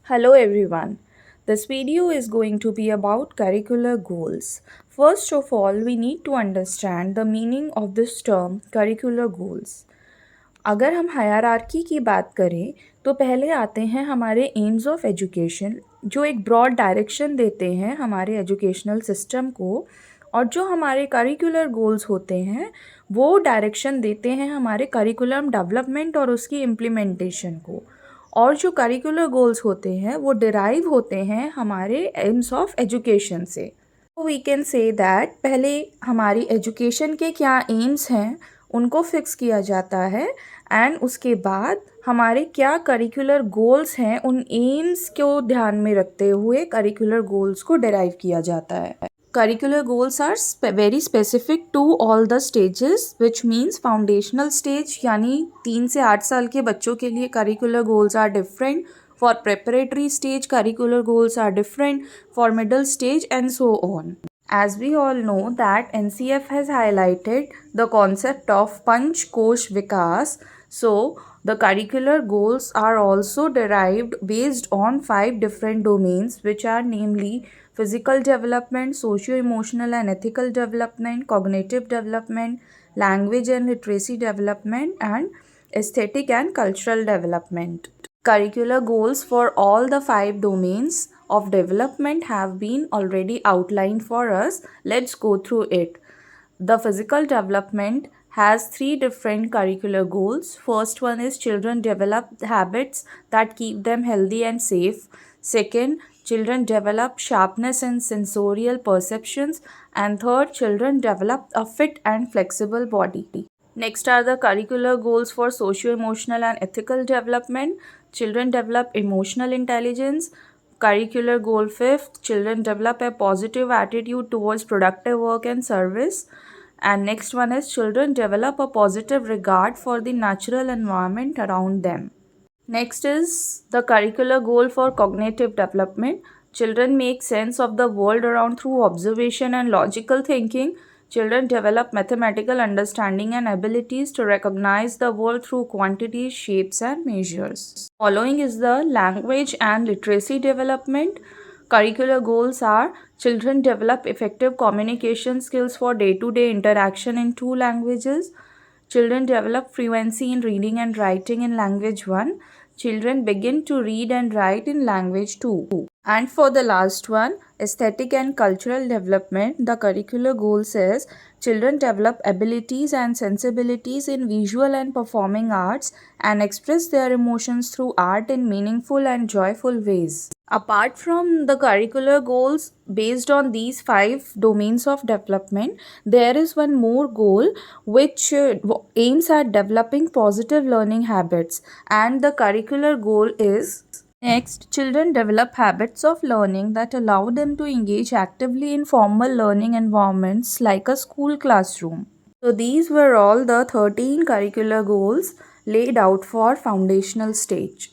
Hello everyone. This video is going to be about curricular goals. First of all, we need to understand the meaning of this term curricular goals. अगर हम hierarchy की बात करें तो पहले आते हैं हमारे एम्स ऑफ एजुकेशन, जो एक ब्रॉड डायरेक्शन देते हैं हमारे एजुकेशनल सिस्टम को, और जो हमारे करिकुलर गोल्स होते हैं वो डायरेक्शन देते हैं हमारे करिकुलम डेवलपमेंट और उसकी इम्प्लीमेंटेशन को। और जो करिकुलर गोल्स होते हैं वो डिराइव होते हैं हमारे एम्स ऑफ एजुकेशन से। तो वी कैन से दैट पहले हमारी एजुकेशन के क्या एम्स हैं उनको फिक्स किया जाता है, एंड उसके बाद हमारे क्या करिकुलर गोल्स हैं उन एम्स को ध्यान में रखते हुए करिकुलर गोल्स को डिराइव किया जाता है। Curricular goals are very specific to all the stages, which means foundational stage यानी 3 से 8 साल के बच्चों के लिए curricular goals are different, for preparatory stage curricular goals are different, for middle stage and so on. As we all know that NCF has highlighted the concept of Panch Kosh Vikas, so the curricular goals are also derived based on 5 different domains, which are namely physical development, socio-emotional and ethical development, cognitive development, language and literacy development, and aesthetic and cultural development. Curricular goals for all the 5 domains of development have been already outlined for us. Let's go through it. The physical development has 3 different curricular goals. First one is children develop habits that keep them healthy and safe. Second, children develop sharpness and sensorial perceptions. And third, children develop a fit and flexible body. Next are the curricular goals for socio-emotional and ethical development. Children develop emotional intelligence. Curricular goal 5th, children develop a positive attitude towards productive work and service. And next one is children develop a positive regard for the natural environment around them. Next is the curricular goal for cognitive development. Children make sense of the world around through observation and logical thinking. Children develop mathematical understanding and abilities to recognize the world through quantities, shapes, and measures. Following is the language and literacy development. Curricular goals are children develop effective communication skills for day-to-day interaction in 2 languages. Children develop fluency in reading and writing in language 1. Children begin to read and write in language 2. And for the last one, aesthetic and cultural development, the curricular goal says children develop abilities and sensibilities in visual and performing arts and express their emotions through art in meaningful and joyful ways. Apart from the curricular goals based on these 5 domains of development, there is one more goal which aims at developing positive learning habits, and the curricular goal is next, children develop habits of learning that allow them to engage actively in formal learning environments like a school classroom. So these were all the 13 curricular goals laid out for foundational stage.